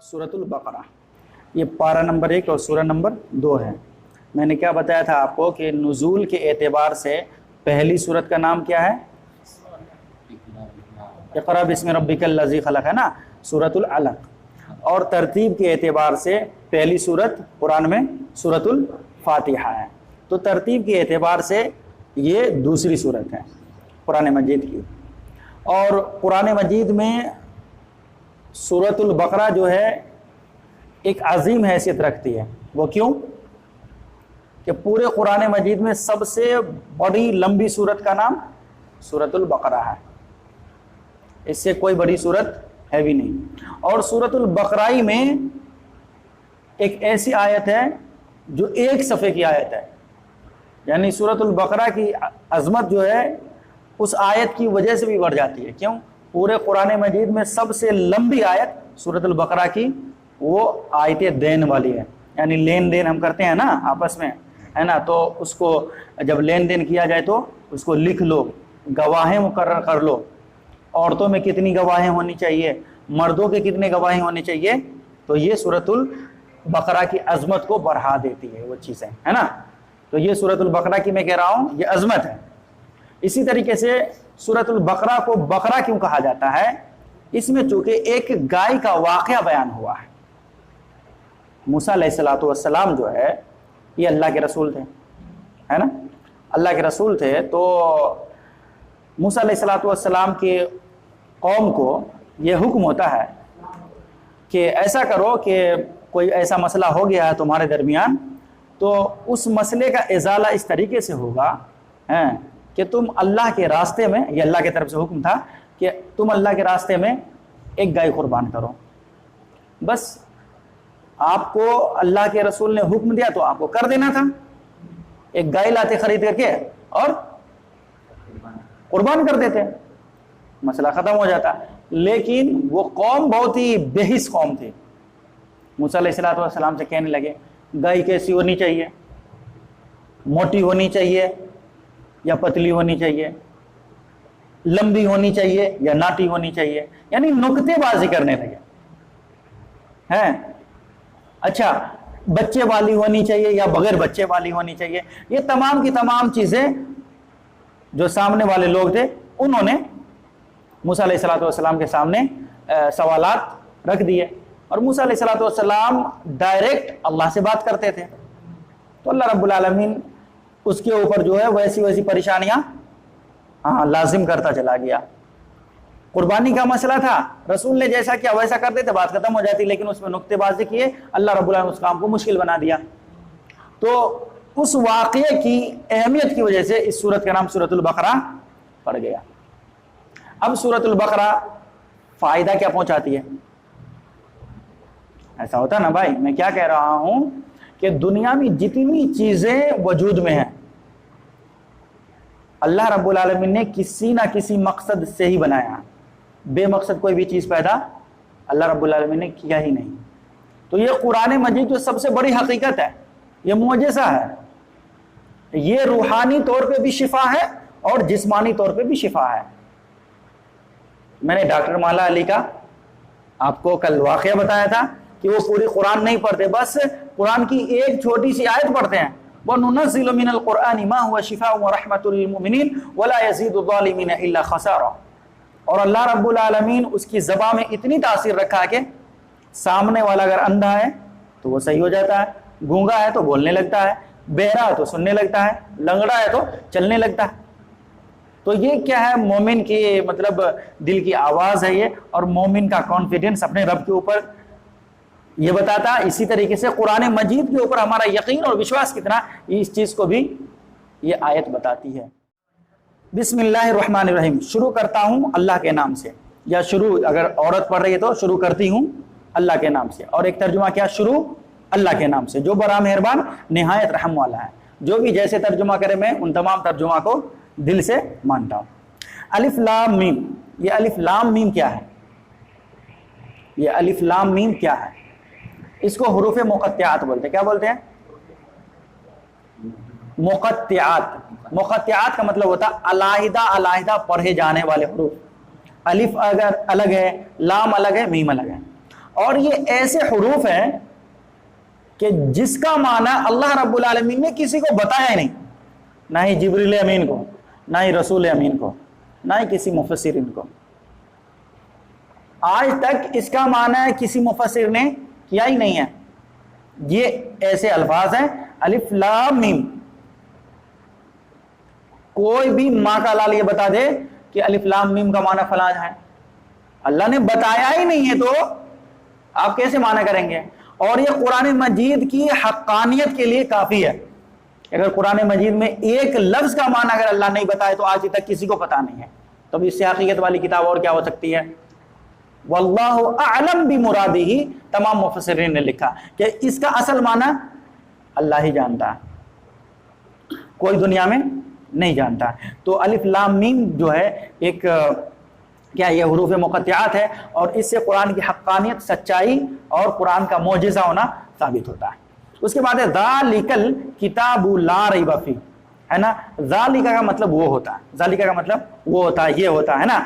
سورۃ البقرہ، یہ پارہ نمبر 1 اور سورہ نمبر 2 ہے۔ میں نے کیا بتایا تھا آپ کو کہ نزول کے اعتبار سے پہلی سورت کا نام کیا ہے؟ اقرأ بسم ربک الذی خلق ہے نا، سورۃ العلق۔ اور ترتیب کے اعتبار سے پہلی سورت قرآن میں سورۃ الفاتحہ ہے، تو ترتیب کے اعتبار سے یہ دوسری سورت ہے قرآن مجید کی۔ اور قرآن مجید میں سورۃ البقرہ جو ہے ایک عظیم حیثیت رکھتی ہے۔ وہ کیوں؟ کہ پورے قرآن مجید میں سب سے بڑی لمبی سورت کا نام سورۃ البقرہ ہے، اس سے کوئی بڑی سورت ہے بھی نہیں۔ اور سورۃ البقرہ میں ایک ایسی آیت ہے جو ایک صفحے کی آیت ہے، یعنی سورۃ البقرہ کی عظمت جو ہے اس آیت کی وجہ سے بھی بڑھ جاتی ہے۔ کیوں؟ پورے قرآن مجید میں سب سے لمبی آیت سورۃ البقرہ کی وہ آیت دین والی ہے، یعنی لین دین ہم کرتے ہیں نا آپس میں، ہے نا، تو اس کو جب لین دین کیا جائے تو اس کو لکھ لو، گواہیں مقرر کر لو، عورتوں میں کتنی گواہیں ہونی چاہیے، مردوں کے کتنے گواہیں ہونی چاہیے، تو یہ سورۃ البقرہ کی عظمت کو بڑھا دیتی ہے وہ چیزیں، ہے نا۔ تو یہ سورۃ البقرہ کی میں کہہ رہا ہوں یہ عظمت ہے۔ اسی طریقے سے سورۃ البقرہ کو بقرہ کیوں کہا جاتا ہے؟ اس میں چونکہ ایک گائے کا واقعہ بیان ہوا ہے۔ موسیٰ علیہ السلام جو ہے یہ اللہ کے رسول تھے، ہے نا، اللہ کے رسول تھے، تو موسیٰ علیہ السلام کی قوم کو یہ حکم ہوتا ہے کہ ایسا کرو کہ کوئی ایسا مسئلہ ہو گیا ہے تمہارے درمیان، تو اس مسئلے کا ازالہ اس طریقے سے ہوگا کہ تم اللہ کے راستے میں، یہ اللہ کی طرف سے حکم تھا کہ تم اللہ کے راستے میں ایک گائے قربان کرو۔ بس آپ کو اللہ کے رسول نے حکم دیا تو آپ کو کر دینا تھا، ایک گائے لاتے خرید کر کے اور قربان کر دیتے، مسئلہ ختم ہو جاتا۔ لیکن وہ قوم بہت ہی بے حس قوم تھی، موسیٰ علیہ السلام سے کہنے لگے گائے کیسی ہونی چاہیے، موٹی ہونی چاہیے یا پتلی ہونی چاہیے، لمبی ہونی چاہیے یا ناٹی ہونی چاہیے، یعنی نکتے بازی کرنے لگے ہیں۔ اچھا، بچے والی ہونی چاہیے یا بغیر بچے والی ہونی چاہیے، یہ تمام کی تمام چیزیں جو سامنے والے لوگ تھے انہوں نے موسیٰ علیہ السلام کے سامنے سوالات رکھ دیے، اور موسیٰ علیہ السلام ڈائریکٹ اللہ سے بات کرتے تھے، تو اللہ رب العالمین اس کے اوپر جو ہے ویسی پریشانیاں لازم کرتا چلا گیا۔ قربانی کا مسئلہ تھا، رسول نے جیسا کیا ویسا کرتے تھے، بات ختم ہو جاتی، لیکن اس میں نکتے بازی کیے، اللہ رب العالمین اس کام کو مشکل بنا دیا۔ تو اس واقعے کی اہمیت کی وجہ سے اس سورت کا نام سورۃ البقرہ پڑ گیا۔ اب سورۃ البقرہ فائدہ کیا پہنچاتی ہے؟ ایسا ہوتا نا بھائی، میں کیا کہہ رہا ہوں کہ دنیا میں جتنی چیزیں وجود میں ہیں اللہ رب العالمین نے کسی نہ کسی مقصد سے ہی بنایا، بے مقصد کوئی بھی چیز پیدا اللہ رب العالمین نے کیا ہی نہیں۔ تو یہ قرآن مجید جو سب سے بڑی حقیقت ہے، یہ معجزہ ہے، یہ روحانی طور پہ بھی شفا ہے اور جسمانی طور پہ بھی شفا ہے۔ میں نے ڈاکٹر مالا علی کا آپ کو کل واقعہ بتایا تھا کہ وہ پوری قرآن نہیں پڑھتے، بس قرآن کی ایک چھوٹی سی آیت پڑھتے ہیں، وَنُنَزِّلُ مِنَ الْقُرْآنِ مَا هُوَ شِفَاءٌ وَرَحْمَةٌ لِّلْمُؤْمِنِينَ وَلَا يَزِيدُ الظَّالِمِينَ إِلَّا خَسَارًا۔ اور اللہ رب العالمین اس کی زبان میں اتنی تاثیر رکھا ہے کہ سامنے والا اگر اندھا ہے تو وہ صحیح ہو جاتا ہے، گونگا ہے تو بولنے لگتا ہے، بہرا ہے تو سننے لگتا ہے، لنگڑا ہے تو چلنے لگتا ہے۔ تو یہ کیا ہے؟ مومن کی مطلب دل کی آواز ہے یہ، اور مومن کا کانفیڈنس اپنے رب کے اوپر یہ بتاتا ہے۔ اسی طریقے سے قرآن مجید کے اوپر ہمارا یقین اور وشواس کتنا، اس چیز کو بھی یہ آیت بتاتی ہے۔ بسم اللہ الرحمن الرحیم، شروع کرتا ہوں اللہ کے نام سے، یا شروع اگر عورت پڑھ رہی ہے تو شروع کرتی ہوں اللہ کے نام سے، اور ایک ترجمہ کیا، شروع اللہ کے نام سے جو بڑا مہربان نہایت رحم والا ہے۔ جو بھی جیسے ترجمہ کرے میں ان تمام ترجمہ کو دل سے مانتا ہوں۔ الف لام میم، یہ الف لام میم کیا ہے؟ یہ الف لام میم کیا ہے؟ اس کو حروف مقطعات بولتے ہیں۔ کیا بولتے ہیں؟ مقطعات۔ مقطعات کا مطلب ہوتا ہے علیحدہ علیحدہ پڑھے جانے والے حروف۔ الف اگر الگ ہے، لام الگ ہے، میم الگ ہے۔ اور یہ ایسے حروف ہیں کہ جس کا معنی اللہ رب العالمین نے کسی کو بتایا ہی نہیں، نہ ہی جبریل امین کو، نہ ہی رسول امین کو، نہ ہی کسی مفسرین کو. آج تک اس کا معنی کسی مفسر نے کیا ہی نہیں ہے. یہ ایسے الفاظ ہیں الف لام میم. کوئی بھی ماں کا لال یہ بتا دے کہ الف لام میم کا معنی فلاں ہے، اللہ نے بتایا ہی نہیں ہے تو آپ کیسے معنی کریں گے؟ اور یہ قرآن مجید کی حقانیت کے لیے کافی ہے. اگر قرآن مجید میں ایک لفظ کا معنی اگر اللہ نہیں بتائے تو آج تک کسی کو پتا نہیں ہے، تو اس سے حقیقت والی کتاب اور کیا ہو سکتی ہے؟ واللہ اعلم بمرادہ، تمام مفسرین نے لکھا کہ اس کا اصل معنی اللہ ہی جانتا ہے، کوئی دنیا میں نہیں جانتا. تو الف لام میم جو ہے ایک کیا یہ حروف مقطعات ہے، اور اس سے قرآن کی حقانیت، سچائی اور قرآن کا معجزہ ہونا ثابت ہوتا ہے. اس کے بعد ہے ذالک الکتاب لا ریب فیہ، ہے نا. ذالک کا مطلب وہ ہوتا ہے، ذالک کا مطلب وہ ہوتا ہے، یہ ہوتا ہے نا.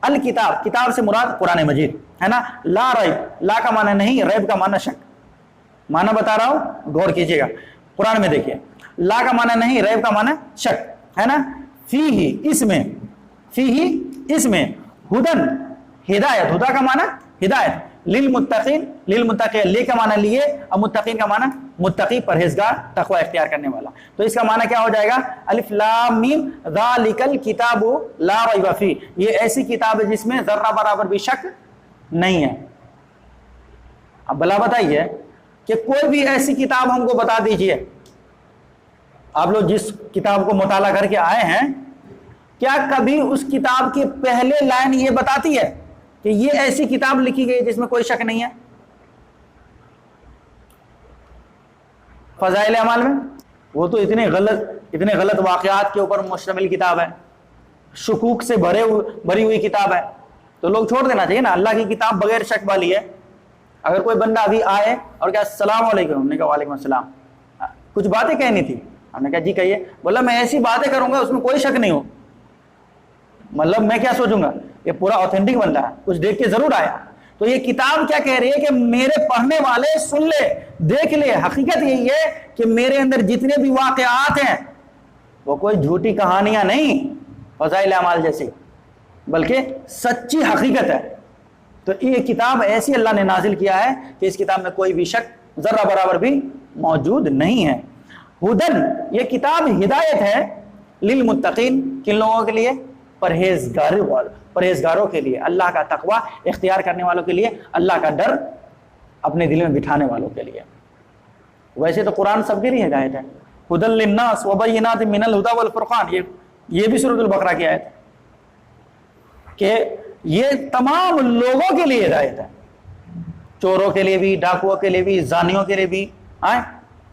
الکتاب، کتاب سے مراد قرآن مجید ہے نا. لا ریب، لا کا معنی نہیں، ریب کا معنی شک. معنی بتا رہا ہوں، غور کیجیے گا. قرآن میں دیکھیے، لا کا معنی نہیں، ریب کا معنی شک ہے نا. فیہ، اس میں، فیہ اس میں، ہدن ہدایت، ہدا کا معنی ہدایت، للمتقین، للمتقین، لی کا معنی لیے، اور متقین کا معنی متقی، پرہیزگار، تقوی اختیار کرنے والا. تو اس کا معنی کیا ہو جائے گا؟ الف لام میم ذالک الکتاب لا ریب فیہ، یہ ایسی کتاب ہے جس میں ذرہ برابر بھی شک نہیں ہے. اب بلا بتائیے کہ کوئی بھی ایسی کتاب ہم کو بتا دیجئے، آپ لوگ جس کتاب کو مطالعہ کر کے آئے ہیں، کیا کبھی اس کتاب کی پہلے لائن یہ بتاتی ہے کہ یہ ایسی کتاب لکھی گئی جس میں کوئی شک نہیں ہے؟ فضائل اعمال میں وہ تو اتنے غلط واقعات کے اوپر مشتمل کتاب ہے، شکوک سے بھری ہوئی کتاب ہے. تو لوگ چھوڑ دینا چاہیے نا، اللہ کی کتاب بغیر شک والی ہے. اگر کوئی بندہ ابھی آئے اور کہا السلام علیکم، ہم نے کہا وعلیکم السلام، کچھ باتیں کہنی تھی، ہم نے کہا جی کہیے. بولا میں ایسی باتیں کروں گا اس میں کوئی شک نہیں ہو. مطلب میں کیا سوچوں گا یہ پورا اوتھینٹک بندہ ہے، کچھ دیکھ کے ضرور آیا. تو یہ کتاب کیا کہہ رہی ہے کہ میرے پڑھنے والے سن لے، دیکھ لے. حقیقت یہی ہے کہ میرے اندر جتنے بھی واقعات ہیں وہ کوئی جھوٹی کہانیاں نہیں فضائل اعمال جیسی، بلکہ سچی حقیقت ہے. تو یہ کتاب ایسی اللہ نے نازل کیا ہے کہ اس کتاب میں کوئی بھی شک ذرہ برابر بھی موجود نہیں ہے. ہدن، یہ کتاب ہدایت ہے، للمتقین، کن لوگوں کے لیے؟ پرہیزگاروں کے لیے، اللہ کا تقوی اختیار کرنے والوں کے لیے، اللہ کا ڈر اپنے دل میں بٹھانے والوں کے لیے. ویسے تو قرآن سب کے لیے ہدایت ہے. ہدی للناس وبینات من الہدی والفرقان، یہ بھی سورۃ البقرہ کی آیت ہے کہ یہ تمام لوگوں کے لیے ہدایت ہے، چوروں کے لیے بھی، ڈاکوؤں کے لیے بھی، زانیوں کے لیے بھی،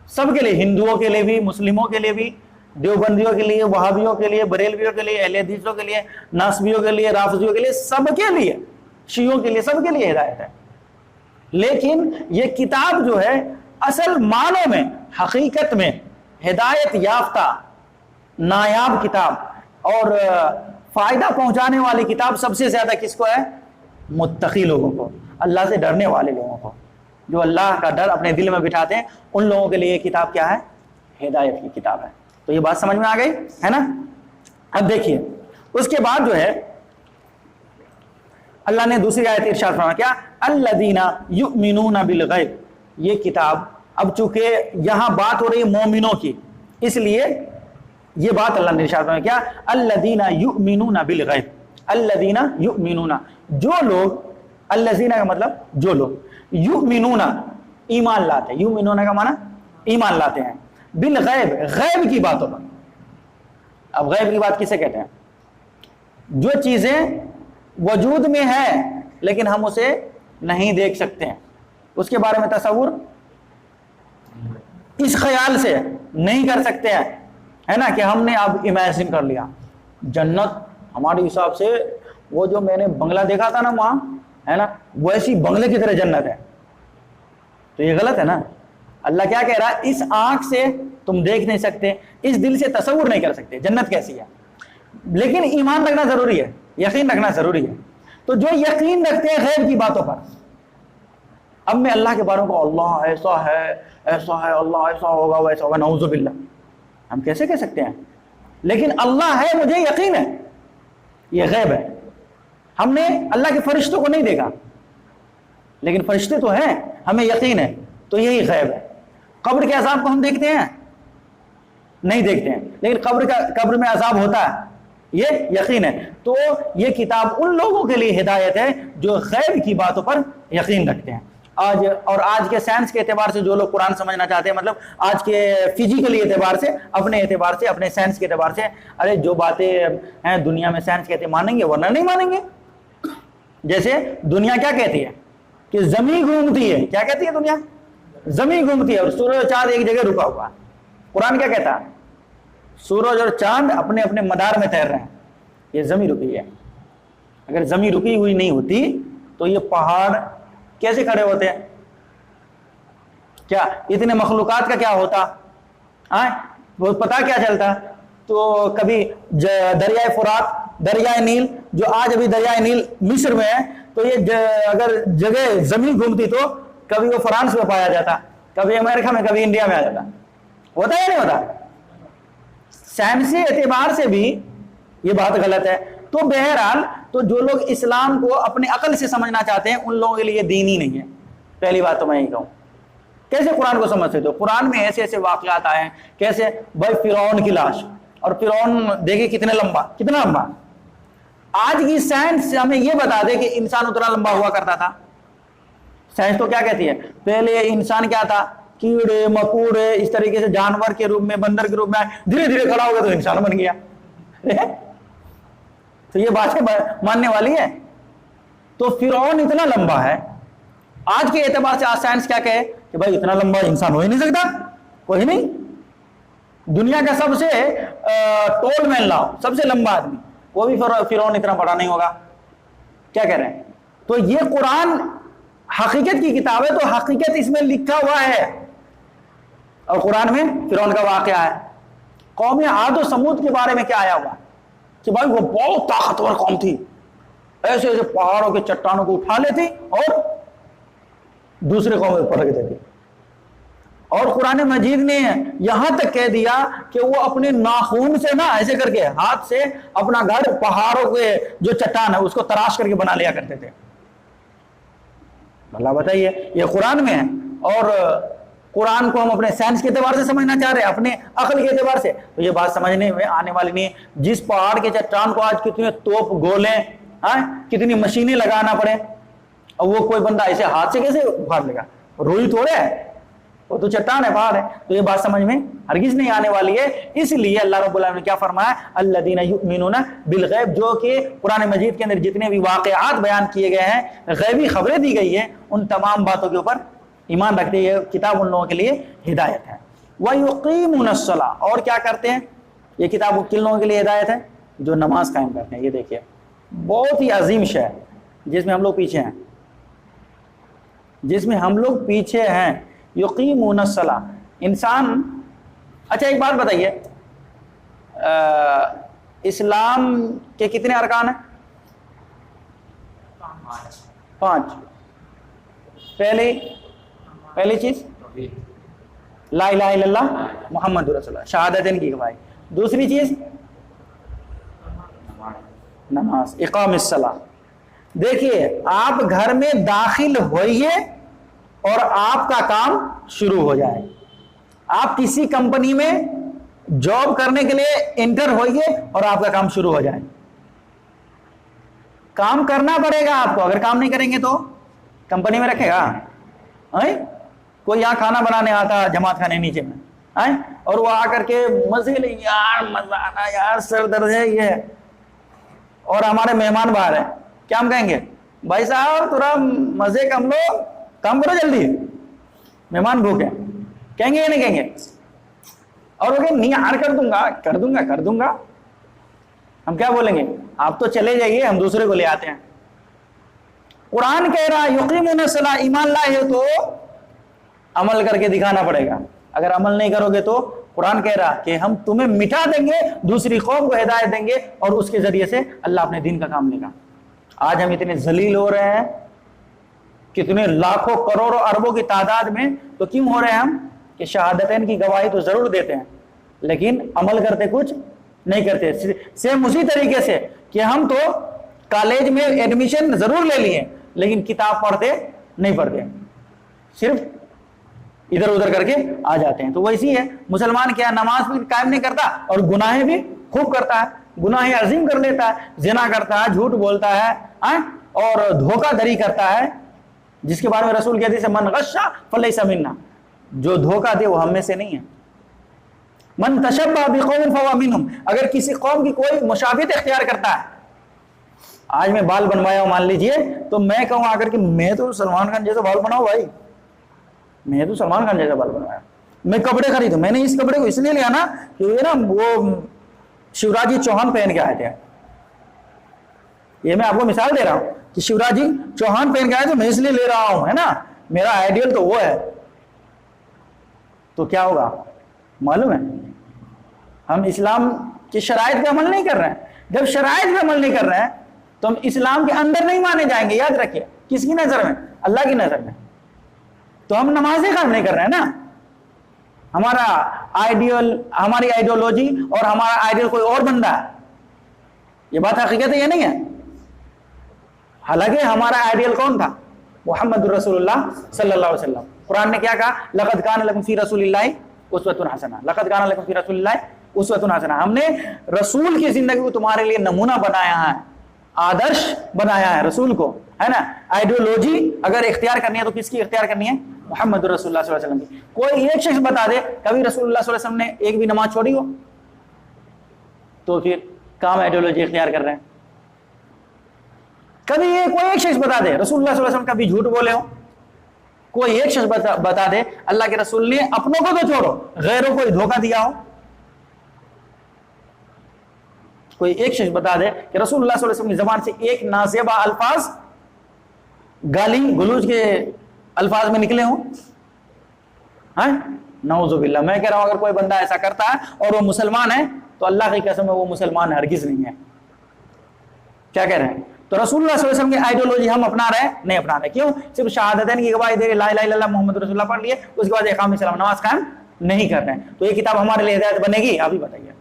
سب کے لیے، ہندوؤں کے لیے بھی، مسلموں کے لیے بھی، دیوبندیوں کے لیے، وہابیوں کے لیے، بریلویوں کے لیے، اہل حدیثوں کے لیے، ناصبیوں کے لیے، رافضیوں کے لیے، سب کے لیے، شیعوں کے لیے، سب کے لیے ہدایت ہے. لیکن یہ کتاب جو ہے اصل معنوں میں، حقیقت میں ہدایت یافتہ، نایاب کتاب اور فائدہ پہنچانے والی کتاب سب سے زیادہ کس کو ہے؟ متقی لوگوں کو، اللہ سے ڈرنے والے لوگوں کو، جو اللہ کا ڈر اپنے دل میں بٹھاتے ہیں. ان لوگوں کے لیے یہ کتاب کیا ہے؟ ہدایت کی کتاب ہے. تو یہ بات سمجھ میں آ گئی ہے نا. اب دیکھیے اس کے بعد جو ہے اللہ نے دوسری آیت ارشاد فرمایا کیا؟ الذین یؤمنون بالغیب. یہ کتاب، اب چونکہ یہاں بات ہو رہی ہے مومنوں کی، اس لیے یہ بات اللہ نے ارشاد فرمایا کیا؟ الذین یؤمنون بالغیب. الذین یؤمنون، جو لوگ، الذین کا مطلب جو لوگ، یؤمنون ایمان لاتے ہیں، یؤمنون کا معنی ایمان لاتے ہیں، بالغیب غیب کی باتوں پر. اب غیب کی بات کسے کہتے ہیں؟ جو چیزیں وجود میں ہے لیکن ہم اسے نہیں دیکھ سکتے ہیں، اس کے بارے میں تصور اس خیال سے نہیں کر سکتے ہیں، ہے نا، کہ ہم نے اب امیجن کر لیا جنت ہمارے حساب سے وہ جو میں نے بنگلہ دیکھا تھا نا وہاں، ہے نا، ویسی بنگلے کی طرح جنت ہے. تو یہ غلط ہے نا. اللہ کیا کہہ رہا ہے؟ اس آنکھ سے تم دیکھ نہیں سکتے، اس دل سے تصور نہیں کر سکتے جنت کیسی ہے، لیکن ایمان رکھنا ضروری ہے، یقین رکھنا ضروری ہے. تو جو یقین رکھتے ہیں غیب کی باتوں پر، اب میں اللہ کے بارے میں اللہ ایسا ہے اللہ ایسا ہوگا ویسا ہوگا، نعوذ باللہ، ہم کیسے کہہ سکتے ہیں؟ لیکن اللہ ہے مجھے یقین ہے، یہ غیب ہے. ہم نے اللہ کے فرشتوں کو نہیں دیکھا لیکن فرشتے تو ہیں، ہمیں یقین ہے، تو یہی غیب ہے. قبر کے عذاب کو ہم دیکھتے ہیں؟ نہیں دیکھتے ہیں، لیکن قبر میں عذاب ہوتا ہے، یہ یقین ہے. تو یہ کتاب ان لوگوں کے لیے ہدایت ہے جو غیب کی باتوں پر یقین رکھتے ہیں. آج کے سائنس کے اعتبار سے جو لوگ قرآن سمجھنا چاہتے ہیں، مطلب آج کے فزیکلی اعتبار سے، اپنے اعتبار سے، اپنے سائنس کے اعتبار سے، ارے جو باتیں ہیں دنیا میں سائنس کہتے ہیں مانیں گے ورنہ نہیں مانیں گے. جیسے دنیا کیا کہتی ہے کہ زمین گھومتی ہے، کیا کہتی ہے دنیا؟ زمین گھومتی ہے اور سورج اور چاند ایک جگہ رکا ہوا. قرآن کیا کہتا ہے؟ سورج اور چاند اپنے اپنے مدار میں تیر رہے ہیں، یہ زمین رکی ہے. اگر زمین رکی ہوئی نہیں ہوتی تو یہ پہاڑ کیسے کھڑے ہوتے ہیں؟ کیا اتنے مخلوقات کا کیا ہوتا؟ وہ پتا کیا چلتا؟ تو کبھی دریائے فرات، دریائے نیل، جو آج ابھی دریائے نیل مصر میں ہے، تو یہ اگر جگہ زمین گھومتی تو کبھی وہ فرانس میں پایا جاتا، کبھی امریکہ میں، کبھی انڈیا میں آ جاتا. ہوتا یا نہیں ہوتا؟ سائنسی اعتبار سے بھی یہ بات غلط ہے. تو بہرحال تو جو لوگ اسلام کو اپنے عقل سے سمجھنا چاہتے ہیں ان لوگوں کے لیے دین ہی نہیں ہے. پہلی بات تو میں یہی کہوں. کیسے قرآن کو سمجھ سکتے ہو؟ قرآن میں ایسے ایسے واقعات آئے ہیں، کیسے بھائی فرعون کی لاش، اور فرعون دیکھیں کتنا لمبا. آج کی سائنس ہمیں یہ بتا دے کہ انسان اتنا لمبا ہوا کرتا تھا. سائنس تو کیا کہتی ہے؟ پہلے انسان کیا تھا؟ کیڑے مکوڑے اس طریقے سے جانور کے روپ میں، بندر کے روپ میں، دھیرے دھیرے کھڑا ہو گیا تو انسان بن گیا. تو یہ بات ماننے والی ہے. تو فرعون اتنا لمبا ہے. آج کے اعتبار سے آج سائنس کیا کہے کہ بھائی اتنا لمبا انسان ہو ہی نہیں سکتا، کوئی نہیں. دنیا کا سب سے ٹول مین لاؤ، سب سے لمبا آدمی، وہ بھی فرعون اتنا بڑا نہیں ہوگا. کیا کہہ رہے ہیں؟ تو یہ قرآن حقیقت کی کتاب ہے، تو حقیقت اس میں لکھا ہوا ہے. اور قرآن میں فرعون کا واقعہ ہے. قوم عاد و سمود کے بارے میں کیا آیا ہوا کہ بھائی وہ بہت طاقتور قوم تھی، ایسے ایسے پہاڑوں کے چٹانوں کو اٹھا لیتی اور دوسرے قوموں پر رکھ دیتی. اور قرآن مجید نے یہاں تک کہہ دیا کہ وہ اپنے ناخون سے نا ایسے کر کے ہاتھ سے اپنا گھر پہاڑوں کے جو چٹان ہے اس کو تراش کر کے بنا لیا کرتے تھے. اللہ بتائیے، یہ قرآن میں ہے. اور قرآن کو ہم اپنے سائنس کے اعتبار سے سمجھنا چاہ رہے ہیں، اپنے عقل کے اعتبار سے، تو یہ بات سمجھنے میں آنے والی نہیں ہے. جس پہاڑ کے چٹان کو آج کتنے توپ گولے، کتنی مشینیں لگانا پڑے، اور وہ کوئی بندہ ایسے ہاتھ سے کیسے اکھاڑ لے گا؟ روئی تھوڑے ہے، وہ تو چٹان ہے، پہاڑ ہے. تو یہ بات سمجھ میں ہرگز نہیں آنے والی ہے. اس لیے اللہ رب العالمین نے کیا فرمایا؟ الذین یؤمنون بالغیب، جو کہ قرآن مجید کے اندر جتنے بھی واقعات بیان کیے گئے ہیں، غیبی خبریں دی گئی ہیں، ان تمام باتوں کے اوپر ایمان رکھتے ہیں. کتاب ان لوگوں کے لیے ہدایت ہے. وَيُقِيمُونَ الصَّلَاةَ، اور کیا کرتے ہیں؟ یہ کتاب کن لوگوں کے لیے ہدایت ہے؟ جو نماز قائم کرتے ہیں. یہ دیکھیے بہت ہی عظیم شے ہے جس میں ہم لوگ پیچھے ہیں، یقیمون الصلاۃ. انسان، اچھا ایک بات بتائیے، اسلام کے کتنے ارکان ہیں؟ 5. پہلی چیز لا الہ الا اللہ محمد رسول اللہ، شہادتین کی گواہی. دوسری چیز نماز، اقام الصلاۃ. دیکھیے آپ گھر میں داخل ہوئیے اور آپ کا کام شروع ہو جائے. آپ کسی کمپنی میں جاب کرنے کے لیے انٹر ہوئیے اور آپ کا کام شروع ہو جائے. کام کرنا پڑے گا آپ کو. اگر کام نہیں کریں گے تو کمپنی میں رکھے گا؟ کوئی یہاں کھانا بنانے آتا جماعت خانے نیچے میں، اور وہ آ کر کے مزے لے، یار مزہ آنا، یار سر درد ہے یہ ہے، اور ہمارے مہمان باہر ہیں، کیا ہم کہیں گے؟ بھائی صاحب تھوڑا مزے کم لو، کام کرو جلدی، مہمان بھوکے. کہیں گے یا نہیں کہیں گے؟ اور وہ کہ نہیں یار کر دوں گا. ہم کیا بولیں گے؟ آپ تو چلے جائیے، ہم دوسرے کو لے آتے ہیں. قرآن کہہ رہا یقیمون الصلاۃ، ایمان لائے ہو تو عمل کر کے دکھانا پڑے گا. اگر عمل نہیں کرو گے تو قرآن کہہ رہا کہ ہم تمہیں مٹا دیں گے، دوسری قوم کو ہدایت دیں گے، اور اس کے ذریعے سے اللہ اپنے دین کا کام لے گا. آج ہم اتنے ذلیل ہو رہے ہیں کتنے لاکھوں کروڑوں اربوں کی تعداد میں تو کیوں ہو رہے ہیں ہم کہ شہادتین کی گواہی تو ضرور دیتے ہیں لیکن عمل کرتے کچھ نہیں کرتے. سیم اسی طریقے سے کہ ہم تو کالج میں ایڈمیشن ضرور لے لیے لیکن کتاب پڑھتے نہیں پڑھتے, صرف ادھر ادھر کر کے آ جاتے ہیں. تو ویسی ہے مسلمان کیا نماز بھی قائم نہیں کرتا اور گناہیں بھی خوب کرتا ہے, گناہیں عظیم کر لیتا ہے, زنا کرتا ہے, جھوٹ بولتا ہے اور دھوکہ دھڑی کرتا ہے, جس کے بارے میں رسول کہتے ہیں من غش فلیس منا, جو دھوکہ دے وہ ہم میں سے نہیں ہے. من تشبہ بقوم فہو منہم, اگر کسی قوم کی کوئی مشابہت اختیار کرتا ہے, آج میں بال بنوایا ہوں مان لیجئے تو میں کہوں آ کر کہ میں تو سلمان خان جیسا بال بناؤ بھائی, میں تو سلمان خان جیسا بال بنوایا. میں کپڑے خریدوں, میں نے اس کپڑے کو اس لیے لیا نا کہ یہ نا وہ شیوراج جی چوہان پہن کے آئے تھے. یہ میں آپ کو مثال دے رہا ہوں کہ شیوراج جی چوہان پہن کے آئے تو میں اس لیے لے رہا ہوں, ہے نا, میرا آئیڈیل تو وہ ہے. تو کیا ہوگا معلوم ہے, ہم اسلام کی شرائط پہ عمل نہیں کر رہے ہیں. جب شرائط پہ عمل نہیں کر رہے ہیں تو ہم اسلام کے اندر نہیں مانے جائیں گے. یاد رکھیے, کس کی نظر میں؟ اللہ کی نظر میں. تو ہم نمازیں قائم نہیں کر رہے ہیں نا, ہمارا آئیڈیل, ہماری آئیڈیولوجی اور ہمارا آئیڈیل کوئی اور بندہ ہے. یہ بات حقیقت ہے, یہ نہیں ہے. حالانکہ ہمارا آئیڈیل کون تھا؟ محمد رسول اللہ صلی اللہ علیہ وسلم. قرآن نے کیا کہا؟ لقد کان لکم فی رسول اللہ اسوۃ حسنہ, لقد کان لکم فی رسول اللہ اسوۃ حسنہ. ہم نے رسول کی زندگی کو تمہارے لیے نمونہ بنایا ہے, آدرش بنایا ہے رسول کو, ہے نا. آئیڈیولوجی اگر اختیار کرنی ہے تو کس کی اختیار کرنی ہے؟ محمد رسول اللہ صلی اللہ علیہ وسلم کی. کوئی ایک شخص بتا دے کبھی رسول اللہ صلی اللہ علیہ وسلم نے ایک بھی نماز چھوڑی ہو تو پھر کام آئیڈیولوجی اختیار کر رہے ہیں. کبھی کوئی ایک شخص بتا دے رسول اللہ صلی اللہ علیہ وسلم کبھی جھوٹ بولے ہو, کوئی ایک شخص بتا دے اللہ کے رسول نے اپنوں کو تو چھوڑو غیروں کو دھوکہ دیا ہو. کوئی ایک شخص بتا دے کہ رسول اللہ صلی اللہ علیہ وسلم کی زبان سے ایک نازیبہ الفاظ گالی گلوچ کے الفاظ میں نکلے ہوں؟ نعوذ باللہ. میں کہہ رہا ہوں اگر کوئی بندہ ایسا کرتا ہے اور وہ مسلمان ہے تو اللہ کی قسم ہے وہ مسلمان ہرگز نہیں ہے. کیا کہہ رہے ہیں؟ تو رسول اللہ صلی اللہ علیہ وسلم کی آئیڈیولوجی ہم اپنا رہے ہیں؟ نہیں اپنا رہے. کیوں؟ صرف شہادتین کی گواہی دے رہے, لا الہ الا اللہ محمد رسول اللہ پڑھ لیے, اس کے بعد اقامۃ الصلاۃ نماز قائم نہیں کر رہے ہیں. تو یہ کتاب ہمارے لیے ہدایت بنے گی؟ آپ ہی بتائیے.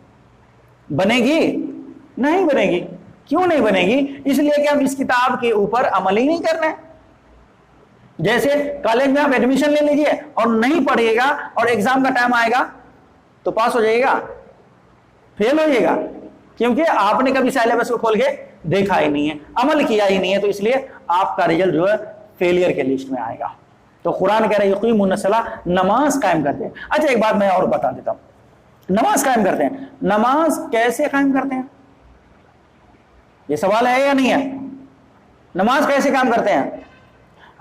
بنے گی؟ نہیں بنے گی. کیوں نہیں بنے گی؟ اس لیے کہ ہم اس کتاب کے اوپر عمل ہی نہیں کر رہے ہیں. جیسے کالج میں آپ ایڈمیشن لے لیجئے اور نہیں پڑھیے گا اور ایگزام کا ٹائم آئے گا تو پاس ہو جائے گا؟ فیل ہو جائے گا, کیونکہ آپ نے کبھی سیلیبس کو کھول کے دیکھا ہی نہیں ہے, عمل کیا ہی نہیں ہے, تو اس لیے آپ کا رزلٹ جو ہے فیلئر کے لسٹ میں آئے گا. تو قرآن کہہ رہے ہیں یقیمون الصلاۃ, نماز قائم کرتے ہیں. اچھا ایک بات میں اور بتا دیتا ہوں, نماز قائم کرتے ہیں, نماز کیسے قائم کرتے ہیں؟ یہ سوال ہے یا نہیں ہے؟ نماز کیسے قائم کرتے ہیں؟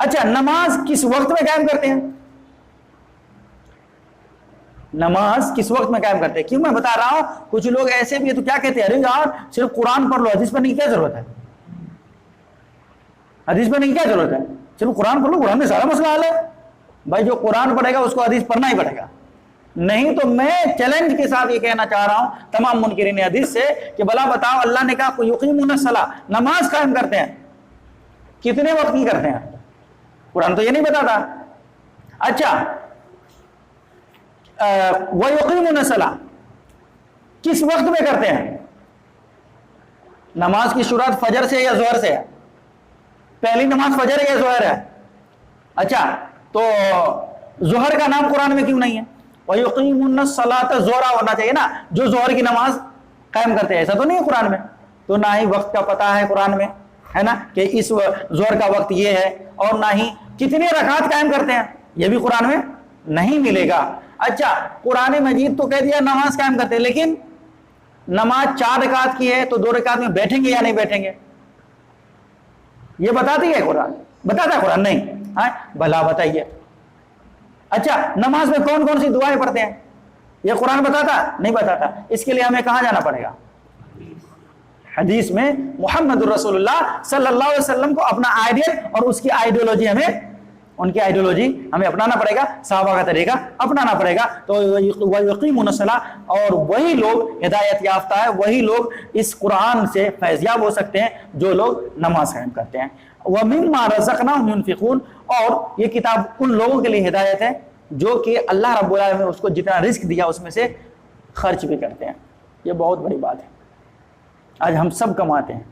اچھا نماز کس وقت میں قائم کرتے ہیں؟ نماز کس وقت میں قائم کرتے ہیں؟ کیوں میں بتا رہا ہوں, کچھ لوگ ایسے بھی ہے تو کیا کہتے ہیں, ارے یار صرف قرآن پڑھ لو, حدیث پڑھنے کی کیا ضرورت ہے؟ حدیث پڑھنے کی کیا ضرورت ہے؟ صرف قرآن پڑھ لو, قرآن میں سارا مسئلہ حل ہے. بھائی جو قرآن پڑھے گا اس کو حدیث پڑھنا ہی پڑے گا. نہیں تو میں چیلنج کے ساتھ یہ کہنا چاہ رہا ہوں تمام منکرین حدیث سے کہ بھلا بتاؤ, اللہ نے کہا یقیمون الصلاۃ, نماز قائم کرتے ہیں, کتنے وقت کی کرتے ہیں؟ قرآن تو یہ نہیں بتاتا. اچھا وَيُقِيمُونَ الصَّلَاةَ کس وقت میں کرتے ہیں؟ نماز کی شروعات فجر سے یا ظہر سے ہے؟ پہلی نماز فجر ہے یا ظہر ہے؟ اچھا تو ظہر کا نام قرآن میں کیوں نہیں ہے؟ وَيُقِيمُونَ الصَّلَاةَ ظہر ہونا چاہیے نا, جو ظہر کی نماز قائم کرتے ہیں, ایسا تو نہیں ہے قرآن میں. تو نہ ہی وقت کا پتہ ہے قرآن میں, ہے نا, کہ اس ظہر کا وقت یہ ہے, اور نہ ہی کتنے رکعت قائم کرتے ہیں, یہ بھی قرآن میں نہیں ملے گا. اچھا قرآن مجید تو کہہ دیا نماز قائم کرتے ہیں, لیکن نماز 4 رکعت کی ہے تو 2 رکعت میں بیٹھیں گے یا نہیں بیٹھیں گے؟ یہ بتاتی ہے قرآن؟ بتاتا ہے قرآن؟ نہیں. بھلا بتائیے. اچھا نماز میں کون کون سی دعائیں پڑھتے ہیں؟ یہ قرآن بتاتا؟ نہیں بتاتا. اس کے لیے ہمیں کہاں جانا پڑے گا؟ حدیث میں محمد رسول اللہ صلی اللہ علیہ وسلم کو اپنا آئیڈیل اور اس کی آئیڈیولوجی ہمیں ان کی آئیڈیولوجی ہمیں اپنانا پڑے گا، صحابہ کا طریقہ اپنانا پڑے گا. تو وَيُقِيمُونَ الصَّلَاةَ، اور وہی لوگ ہدایت یافتہ ہے، وہی لوگ اس قرآن سے فیضیاب ہو سکتے ہیں جو لوگ نماز قائم کرتے ہیں. وَمِمَّا رَزَقْنَاهُمْ يُنْفِقُونَ، اور یہ کتاب ان لوگوں کے لیے ہدایت ہے جو کہ اللہ رب العالمین نے اس کو جتنا رزق دیا اس میں سے خرچ بھی کرتے ہیں. یہ بہت بڑی بات ہے. آج ہم سب کماتے ہیں،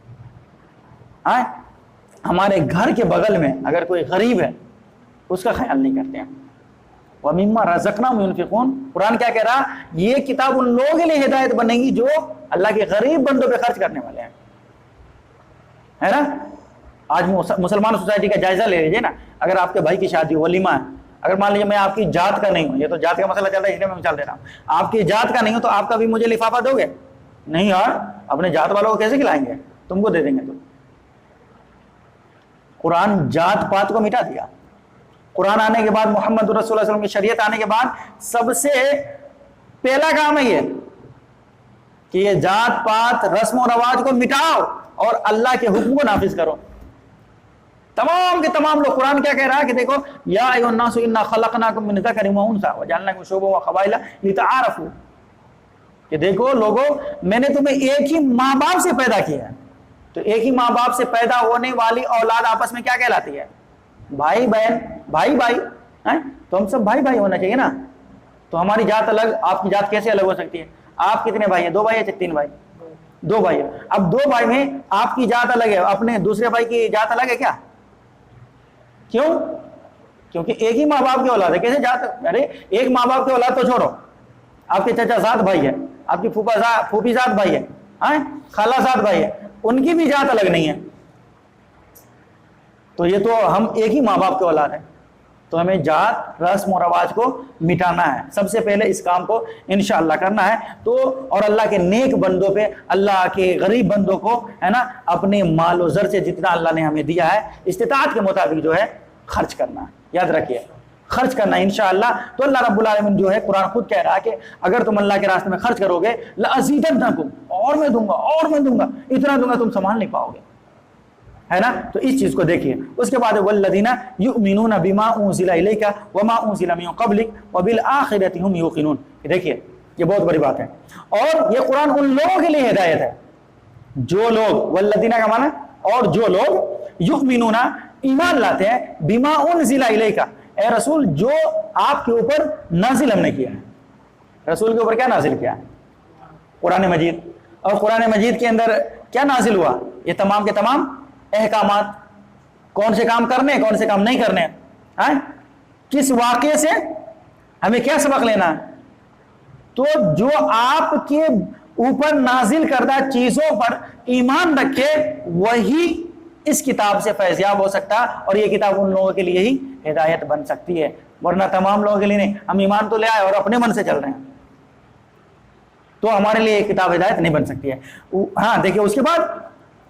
ہمارے گھر کے بغل میں اگر کوئی غریب ہے اس کا خیال نہیں کرتے ہیں. وَمِمَّا رَزَقْنَاهُمْ يُنْفِقُونَ، قرآن کیا کہہ رہا؟ یہ کتاب ان لوگوں کے لیے ہدایت بنے گی جو اللہ کے غریب بندوں پہ خرچ کرنے والے ہیں، ہے نا. آج مسلمان سوسائٹی کا جائزہ لے لیجیے نا. اگر آپ کے بھائی کی شادی ولیمہ ہے، اگر مان لیجیے میں آپ کی ذات کا نہیں ہوں، یہ تو ذات کا مسئلہ چل رہا ہے اس لیے میں مثال دے رہا ہوں، آپ کی ذات کا نہیں ہوں تو آپ کا بھی مجھے لفافہ دو گے؟ نہیں یار، اپنے ذات والوں کو کیسے کھلائیں گے؟ تم کو دے دیں گے. تو قرآن ذات پات کو مٹا دیا. قرآن آنے کے بعد، محمد رسول اللہ صلی اللہ علیہ وسلم کی شریعت آنے کے بعد سب سے پہلا کام ہے یہ کہ یہ ذات پات رسم و رواج کو مٹاؤ اور اللہ کے حکم کو نافذ کرو. تمام کے تمام لوگ، قرآن کیا کہہ رہا ہے کہ دیکھو یا ایھا الناس انا خلقناکم من ذکر و انثی وجعلناکم شعوبا وقبائل لتعارفوا، کہ دیکھو لوگوں میں نے تمہیں ایک ہی ماں باپ سے پیدا کیا ہے. تو ایک ہی ماں باپ سے پیدا ہونے والی اولاد آپس میں کیا کہلاتی ہے؟ بھائی بہن، بھائی بھائی. تو ہم سب بھائی بھائی ہونا چاہیے نا. تو ہماری ذات الگ، آپ کی ذات کیسے الگ ہو سکتی ہے؟ آپ کتنے بھائی ہیں؟ 2 بھائی ہیں؟ 3 بھائی؟ 2 بھائی ہیں. اب 2 بھائی میں آپ کی ذات الگ ہے، اپنے دوسرے بھائی کی ذات الگ ہے کیا؟ کیوں؟ کیونکہ ایک ہی ماں باپ کی اولاد ہے. کیسے ذات؟ ارے ایک ماں باپ کی اولاد تو چھوڑو، آپ کے چچا زاد بھائی ہے، آپ کی پھوپھی زاد بھائی ہے، خالہ زاد بھائی ہے، ان کی بھی ذات الگ نہیں ہے. تو یہ تو ہم ایک ہی ماں باپ کے اولاد ہیں. تو ہمیں ذات، رسم و رواج کو مٹانا ہے. سب سے پہلے اس کام کو انشاءاللہ کرنا ہے. تو اور اللہ کے نیک بندوں پہ، اللہ کے غریب بندوں کو ہے نا اپنے مال و زر سے جتنا اللہ نے ہمیں دیا ہے استطاعت کے مطابق جو ہے خرچ کرنا ہے. یاد رکھیے، خرچ کرنا ہے انشاءاللہ. تو اللہ رب العالمین جو ہے قرآن خود کہہ رہا ہے کہ اگر تم اللہ کے راستے میں خرچ کرو گے لَأَزِيدَنَّكُمْ، اور میں دوں گا، اور میں دوں گا، اتنا دوں گا تم سنبھال نہیں پاؤ گے، ہے نا. تو اس چیز کو دیکھیے. اس کے بعد وَالَّذِينَ يُؤْمِنُونَ بِمَا أُنزِلَ إِلَيْكَ وَمَا أُنزِلَ مِن قَبْلِكَ وَبِالْآخِرَةِ هُمْ يُوقِنُونَ. دیکھیے یہ بہت بڑی بات ہے. اور یہ قرآن ان لوگوں کے لیے ہدایت ہے جو لوگ، والذین کا معنی اور جو لوگ، یؤمنون ایمان لاتے ہیں، بما انزل الیک، اے رسول جو آپ کے اوپر نازل ہم نے کیا ہے. رسول کے اوپر کیا نازل کیا ہے؟ قرآن مجید. اور قرآن مجید کے اندر کیا نازل ہوا؟ یہ تمام کے تمام احکامات. کون سے کام کرنے، کون سے کام نہیں کرنے، کس واقعے سے ہمیں کیا سبق لینا ہے. تو جو آپ کے اوپر نازل کردہ چیزوں پر ایمان رکھے وہی اس کتاب سے فیضیاب ہو سکتا ہے. اور یہ کتاب ان لوگوں کے لیے ہی ہدایت بن سکتی ہے، ورنہ تمام لوگوں کے لیے نہیں. ہم ایمان تو لے آئے اور اپنے من سے چل رہے ہیں تو ہمارے لیے یہ کتاب ہدایت نہیں بن سکتی ہے. ہاں دیکھیے اس کے بعد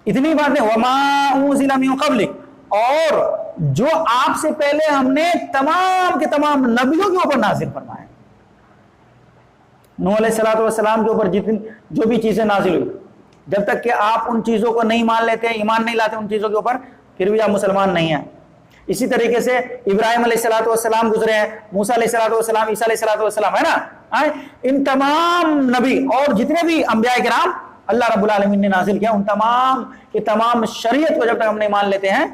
اتنی باتیں، وما انزل من قبلک، اور جو آپ سے پہلے ہم نے تمام کے تمام نبیوں کے اوپر نازل فرمائے. نوح علیہ السلام کے اوپر جو بھی چیزیں نازل ہوئی، جب تک کہ آپ ان چیزوں کو نہیں مان لیتے، ایمان نہیں لاتے ان چیزوں کے اوپر، پھر بھی آپ مسلمان نہیں ہیں. اسی طریقے سے ابراہیم علیہ السلام گزرے ہیں، موسیٰ علیہ السلام، عیسیٰ علیہ السلام، ہے نا. ان تمام نبی اور جتنے بھی انبیاء کرام اللہ رب العالمین نے نازل کیا، ان تمام کی تمام شریعت کو جب تک ہم نہیں مان لیتے ہیں،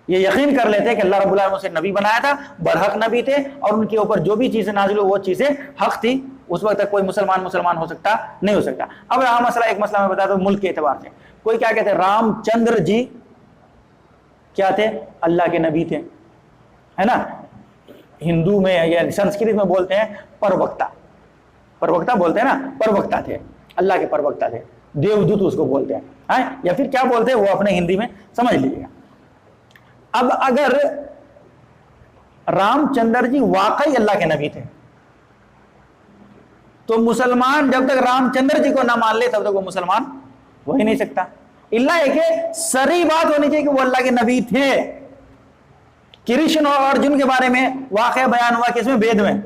یہ یقین کر لیتے ہیں کہ اللہ رب العالمین سے نبی بنایا تھا، برحق نبی تھے، اور ان کے اوپر جو بھی چیزیں نازل ہوئی وہ چیزیں حق تھی، اس وقت تک کوئی مسلمان ہو سکتا نہیں ہو سکتا. اب رہا مسئلہ، ایک مسئلہ میں بتا دوں ملک کے اعتبار سے. کوئی کیا کہتے ہیں، رام چندر جی کیا تھے؟ اللہ کے نبی تھے، ہے نا. ہندو میں یا سنسکرت میں بولتے ہیں پروکتا بولتے ہیں نا، پروکتا تھے، اللہ کے پروکتا تھے، دیودوت اس کو بولتے ہیں، یا پھر کیا بولتے ہیں وہ اپنے ہندی میں سمجھ لیجیے گا. اب اگر رام چندر جی واقعی اللہ کے نبی تھے تو مسلمان جب تک رام چندر جی کو نہ مان لے تب تک وہ مسلمان ہو ہی نہیں سکتا. اللہ ایک سری بات ہونی چاہیے کہ وہ اللہ کے نبی تھے. کرشن اور ارجن کے بارے میں واقعہ بیان ہوا کس میں؟ وید میں.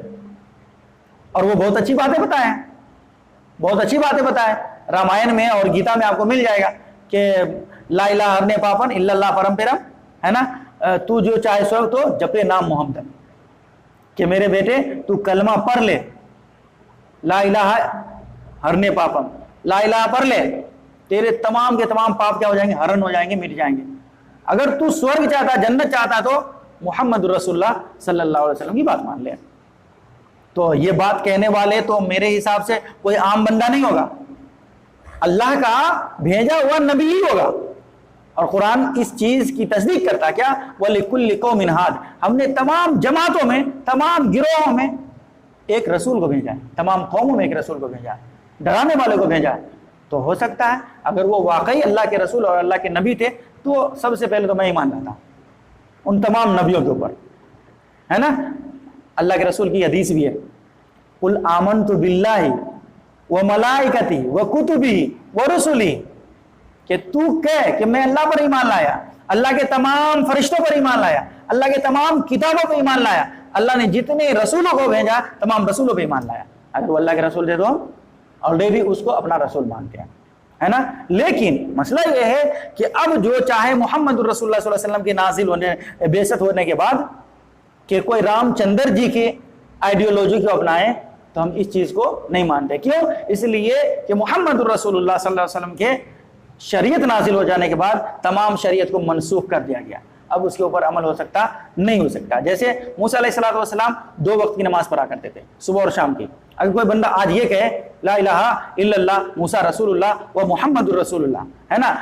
اور وہ بہت اچھی باتیں بتائیں رامائن میں اور گیتا میں آپ کو مل جائے گا کہ لا الہ ہرنے پاپن الا اللہ پرم پیرم، ہے نا. تو جو چاہے سو تو جپے نام محمد، کہ میرے بیٹے تو کلمہ پڑھ لے، لا الہ ہرنے پاپم، لا الہ پڑھ لے، تیرے تمام کے تمام پاپ کیا ہو جائیں گے؟ ہرن ہو جائیں گے، مٹ جائیں گے۔ اگر تو سورگ چاہتا، جنت چاہتا تو محمد رسول اللہ صلی اللہ علیہ وسلم کی بات مان لے۔ تو یہ بات کہنے والے تو میرے حساب سے کوئی عام بندہ نہیں ہوگا، اللہ کا بھیجا ہوا نبی ہی ہوگا۔ اور قرآن اس چیز کی تصدیق کرتا کیا؟ وَلِكُلِّ قَوْمٍ هَادٍ، ہم نے تمام جماعتوں میں، تمام گروہوں میں ایک رسول کو بھیجا ہے، تمام قوموں میں ایک رسول کو بھیجا ہے، ڈرانے والے کو بھیجا ہے۔ تو ہو سکتا ہے اگر وہ واقعی اللہ کے رسول اور اللہ کے نبی تھے تو سب سے پہلے تو میں ایمان لاتا ان تمام نبیوں کے اوپر، ہے نا۔ اللہ کے رسول کی حدیث بھی ہے، قُلْ آمَنْتُ بِاللَّهِ وَمَلَائِكَتِهِ وَكُتُبِهِ وَرُسُلِهِ، کہ تو کہہ کہ میں اللہ پر ایمان لایا، اللہ کے تمام فرشتوں پر ایمان لایا، اللہ کے تمام کتابوں پر ایمان لایا، اللہ نے جتنے رسولوں کو بھیجا تمام رسولوں پہ ایمان لایا۔ اگر وہ اللہ کے رسول تھے تو ہم آلریڈی اس کو اپنا رسول مانتے ہیں، ہے نا۔ لیکن مسئلہ یہ ہے کہ اب جو چاہے محمد الرسول اللہ صلی اللہ علیہ وسلم کے نازل ہونے، بعثت ہونے کے بعد کہ کوئی رام چندر جی کی آئیڈیولوجی کو اپنائے تو ہم اس چیز کو نہیں مانتے۔ کیوں؟ اس لیے کہ محمد الرسول اللہ صلی اللہ علیہ وسلم کے شریعت نازل ہو جانے کے بعد تمام شریعت کو منسوخ کر دیا گیا، اب اس کے اوپر عمل ہو سکتا نہیں ہو سکتا۔ جیسے موسیٰ علیہ السلام 2 وقت کی نماز پڑھا کرتے تھے، صبح اور شام کی۔ اگر کوئی بندہ آج یہ کہے لا الہ الا اللہ موسیٰ رسول اللہ و محمد الرسول اللہ، ہے نا،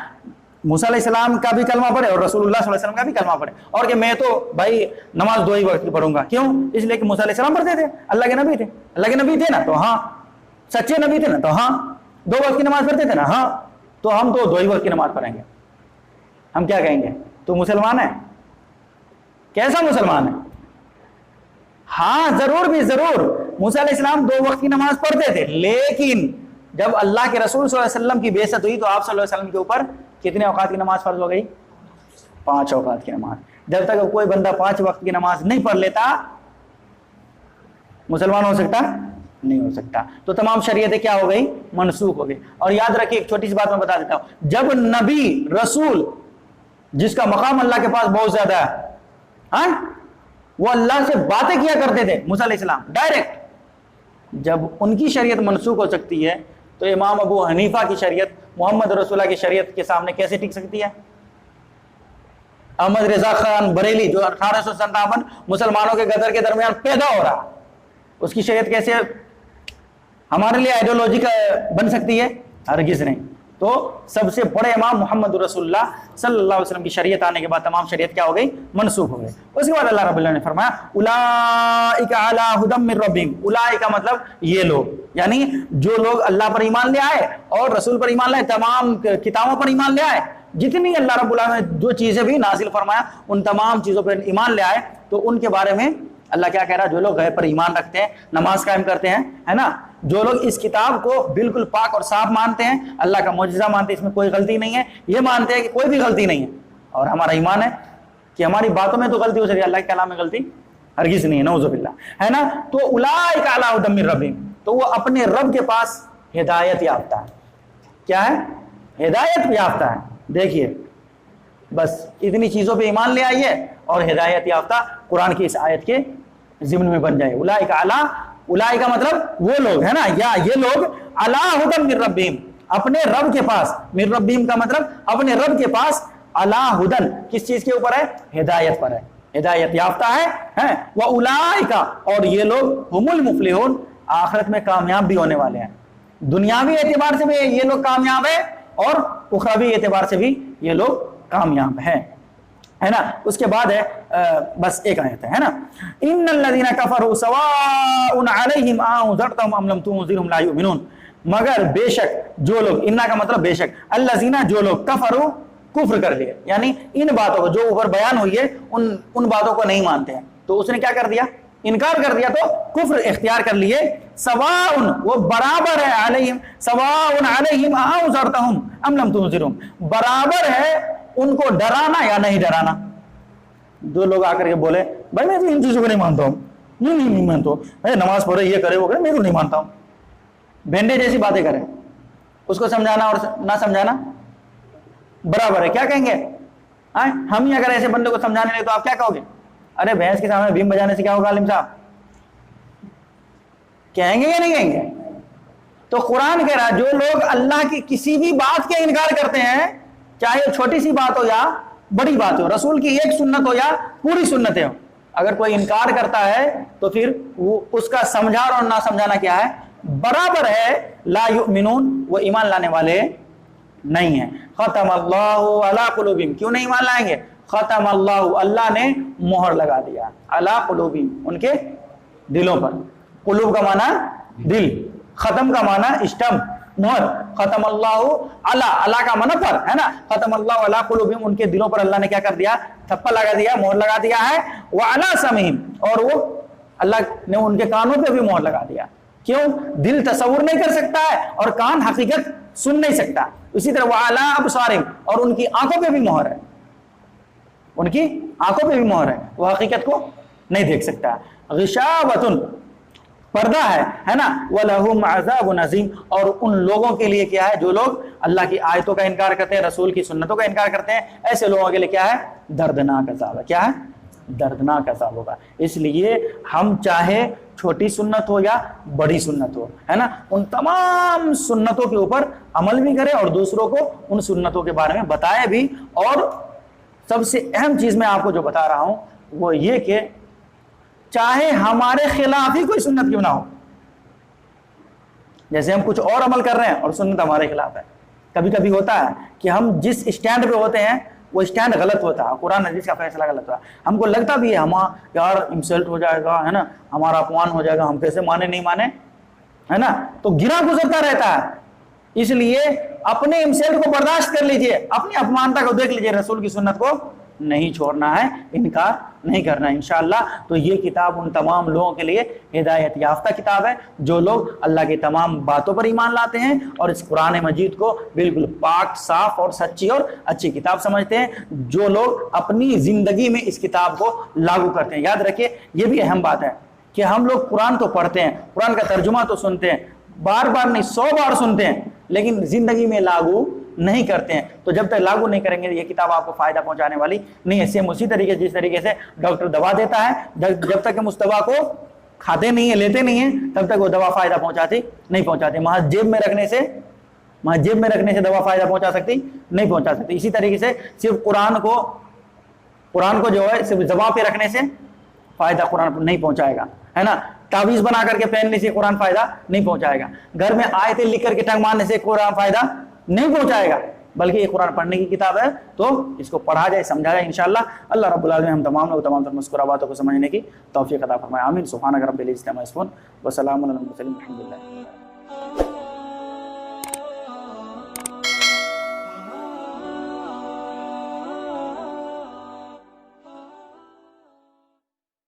موسیٰ علیہ السلام کا بھی کلمہ پڑھے اور رسول اللہ صلی اللہ علیہ وسلم کا بھی کلمہ پڑھے، اور کہ میں تو بھائی نماز 2 ہی وقت کی پڑھوں گا، کیوں؟ اس لیے کہ موسیٰ علیہ السلام پڑھتے تھے، اللہ کے نبی تھے، اللہ کے نبی تھے نا تو ہاں، سچے نبی تھے نا تو ہاں، 2 وقت کی نماز پڑھتے تھے نا ہاں، تو ہم تو 2 ہی وقت کی نماز پڑھیں گے۔ ہم کیا کہیں گے؟ تو مسلمان ہے؟ کیسا مسلمان ہے؟ ہاں ضرور بھی ضرور، موسیٰ علیہ السلام 2 وقت کی نماز پڑھتے تھے، لیکن جب اللہ کے رسول صلی اللہ علیہ وسلم کی بعثت ہوئی تو آپ صلی اللہ علیہ وسلم کے اوپر کتنے اوقات کی نماز فرض ہو گئی؟ 5 اوقات کی نماز۔ جب تک کوئی بندہ 5 وقت کی نماز نہیں پڑھ لیتا مسلمان ہو سکتا نہیں ہو سکتا۔ تو تمام شریعتیں کیا ہو گئی؟ منسوخ ہو گئی۔ اور یاد رکھیے ایک چھوٹی سی بات میں بتا دیتا ہوں، جب نبی رسول جس کا مقام اللہ کے پاس بہت زیادہ ہے، ہاں، وہ اللہ سے باتیں کیا کرتے تھے موسیٰ علیہ السلام ڈائریکٹ، جب ان کی شریعت منسوخ ہو سکتی ہے تو امام ابو حنیفہ کی شریعت محمد رسول اللہ کی شریعت کے سامنے کیسے ٹک سکتی ہے؟ احمد رضا خان بریلی جو 1857 مسلمانوں کے غدر کے درمیان پیدا ہو رہا، اس کی شریعت کیسے ہمارے لیے آئیڈیولوجی کا بن سکتی ہے؟ ہرگز نہیں۔ تو سب سے بڑے امام محمد رسول اللہ صلی اللہ علیہ وسلم کی شریعت آنے کے بعد تمام شریعت کیا ہو گئی؟ منسوخ ہو گئی۔ اس کے بعد اللہ رب اللہ نے فرمایا اولئک علی ھدی من ربہم، اولئک مطلب یہ لوگ، یعنی جو لوگ اللہ پر ایمان لے آئے اور رسول پر ایمان لائے، تمام کتابوں پر ایمان لے آئے، جتنی اللہ رب اللہ نے جو چیزیں بھی نازل فرمایا ان تمام چیزوں پر ایمان لے آئے، تو ان کے بارے میں اللہ کیا کہہ رہا ہے؟ جو لوگ غیب پر ایمان رکھتے ہیں، نماز قائم کرتے ہیں، ہے نا، جو لوگ اس کتاب کو بالکل پاک اور صاف مانتے ہیں، اللہ کا معجزہ مانتے ہیں، اس میں کوئی غلطی نہیں ہے، یہ مانتے ہیں کہ کوئی بھی غلطی نہیں ہے، اور ہمارا ایمان ہے کہ ہماری باتوں میں تو غلطی ہو سکتی ہے، اللہ کے کلام میں غلطی ہرگز نہیں ہے، نعوذ باللہ، ہے نا۔ تو اولئک علی ھدی من ربہم، تو وہ اپنے رب کے پاس ہدایت یافتہ ہے۔ کیا ہے؟ ہدایت یافتہ ہے۔ دیکھیے بس اتنی چیزوں پہ ایمان لے آئیے اور ہدایت یافتہ قرآن کی اس آیت کے ضمن میں بن جائے۔ اولئک علی، اولئک کا مطلب وہ لوگ، ہے نا، یا یہ لوگ علی ھدی من ربہم، اپنے رب کے پاس، من ربہم کا مطلب اپنے رب کے پاس، علی ھدی کس چیز کے اوپر ہے؟ ہدایت پر ہے، ہدایت یافتہ ہے۔ واولئک، اور یہ لوگ هم المفلحون، آخرت میں کامیاب بھی ہونے والے ہیں، دنیاوی اعتبار سے بھی یہ لوگ کامیاب ہیں اور اخروی اعتبار سے بھی یہ لوگ کامیاب ہیں، ہے نا۔ اس کے بعد ہے بس ایک آیت ہے نا، ان الذين كفروا سواء عليهم انذرتهم ام لم تنذرهم لا يؤمنون، مگر بے شک جو لوگ، انا کا مطلب بے شک، الذين جو لوگ، کفروا کفر کر لیے، یعنی ان باتوں کو جو اوپر بیان ہوئی ہے ان باتوں کو نہیں مانتے ہیں، تو اس نے کیا کر دیا؟ انکار کر دیا، تو کفر اختیار کر لیے۔ سواء، وہ برابر ہے، علیہم سواء علیہم انذرتهم ام لم تنذرهم، برابر ہے ان کو ڈرانا یا نہیں ڈرانا۔ جو لوگ آ کر کے بولے بھائی میں تو ان چیزوں کو نہیں مانتا ہوں، نہیں مانتا ہوں، نماز پڑھے یہ کرے وہ کرے، میں تو نہیں مانتا ہوں، بھینڈے جیسی باتیں کریں، اس کو سمجھانا اور نہ سمجھانا برابر ہے، کیا کہیں گے؟ ہم ہی اگر ایسے بندے کو سمجھانے لگے تو آپ کیا کہو گے؟ ارے بھینس کے سامنے بھیم بجانے سے کیا ہوگا عالم صاحب؟ کہیں گے یا نہیں کہیں گے؟ تو قرآن کہہ رہا جو لوگ اللہ کی کسی بھی بات کے انکار کرتے ہیں، چاہے چھوٹی سی بات ہو یا بڑی بات ہو، رسول کی ایک سنت ہو یا پوری سنتیں ہو، اگر کوئی انکار کرتا ہے تو پھر وہ اس کا سمجھانا اور نہ سمجھانا کیا ہے؟ برابر ہے، لا یؤمنون، وہ ایمان لانے والے نہیں ہیں۔ ختم اللہ علی قلوبہم، کیوں نہیں ایمان لائیں گے؟ ختم اللہ، اللہ نے مہر لگا دیا، علی قلوبہم، ان کے دلوں پر۔ قلوب کا معنی دل، ختم کا معنی اسٹمپ، مہر۔ ختم اللہ علی کا معنی پر ہے نا، ختم اللہ علی قلوبہم، ان کے دلوں پر اللہ نے کیا کر دیا؟ تھپا لگا دیا، مہر لگا دیا ہے۔ وعلی سمعہم، اور وہ اللہ نے ان کے کانوں پہ بھی مہر لگا دیا۔ کیوں؟ دل تصور نہیں کر سکتا ہے اور کان حقیقت سن نہیں سکتا۔ اسی طرح وعلی ابصارہم، اور ان کی آنکھوں پہ بھی مہر ہے، ان کی آنکھوں پہ بھی مہر ہے، وہ حقیقت کو نہیں دیکھ سکتا۔ غشاوۃ، پردہ ہے نا۔ وَلَهُمْ عَذَابٌ عَظِيمٌ، اور ان لوگوں کے لیے کیا ہے جو لوگ اللہ کی آیتوں کا انکار کرتے ہیں، رسول کی سنتوں کا انکار کرتے ہیں، ایسے لوگوں کے لیے کیا ہے؟ دردناک عذاب ہے۔ کیا ہے؟ دردناک عذاب ہوگا۔ اس لیے ہم چاہے چھوٹی سنت ہو یا بڑی سنت ہو، ہے نا، ان تمام سنتوں کے اوپر عمل بھی کریں اور دوسروں کو ان سنتوں کے بارے میں بتائے بھی۔ اور سب سے اہم چیز میں آپ کو جو بتا رہا ہوں وہ یہ کہ چاہے ہمارے خلاف ہی کوئی سنت کیوں نہ ہو، جیسے ہم کچھ اور عمل کر رہے ہیں اور سنت ہمارے خلاف ہے، کبھی کبھی ہوتا ہے کہ ہم جس اسٹینڈ پہ ہوتے ہیں وہ اسٹینڈ غلط ہوتا ہے، قرآن حدیث کا فیصلہ غلط ہوتا ہے، ہم کو لگتا بھی ہے ہم یار انسلٹ ہو جائے گا، ہے نا، ہمارا اپمان ہو جائے گا، ہم کیسے مانے نہیں مانے، ہے نا، تو گرا گزرتا رہتا ہے۔ اس لیے اپنے انسلٹ کو برداشت کر لیجئے، اپنی اپمانتا کو دیکھ لیجئے، رسول کی سنت کو نہیں چھوڑنا ہے، انکار نہیں کرنا ہے انشاءاللہ۔ تو یہ کتاب ان تمام لوگوں کے لیے ہدایت یافتہ کتاب ہے جو لوگ اللہ کی تمام باتوں پر ایمان لاتے ہیں اور اس قرآن مجید کو بالکل پاک، صاف اور سچی اور اچھی کتاب سمجھتے ہیں، جو لوگ اپنی زندگی میں اس کتاب کو لاگو کرتے ہیں۔ یاد رکھیے یہ بھی اہم بات ہے کہ ہم لوگ قرآن تو پڑھتے ہیں، قرآن کا ترجمہ تو سنتے ہیں، بار بار نہیں 100 بار سنتے ہیں، لیکن زندگی میں لاگو نہیں کرتے ہیں۔ تو جب تک لاگو نہیں کریں گے یہ کتاب آپ کو فائدہ پہنچانے والی نہیں ہے۔ سیم اسی طریقے جس طریقے سے ڈاکٹر دوا دیتا ہے، جب تک ہم اس دوا کو کھاتے نہیں ہیں، لیتے نہیں ہیں، تب تک وہ دوا فائدہ پہنچاتی نہیں پہنچاتی۔ محض جیب میں رکھنے سے دوا فائدہ پہنچا سکتی نہیں پہنچا سکتی۔ اسی طریقے سے صرف قرآن کو جو ہے صرف زبان پہ رکھنے سے فائدہ قرآن نہیں پہنچائے گا، ہے نا۔ تعویذ بنا کر کے پہننے سے قرآن فائدہ نہیں پہنچائے گا، گھر میں آیتیں لکھ کر کے ٹنگ مارنے سے قرآن فائدہ نہیں پہنچائے گا، بلکہ یہ قرآن پڑھنے کی کتاب ہے، تو اس کو پڑھا جائے، سمجھا جائے انشاءاللہ۔ اللہ رب العالمین ہم تمام لوگ تمام مذکورہ باتوں کو سمجھنے کی توفیق عطا فرمائے، آمین۔ سبحان رب العزت عما یصفون وسلام علی المرسلین، الحمد للہ۔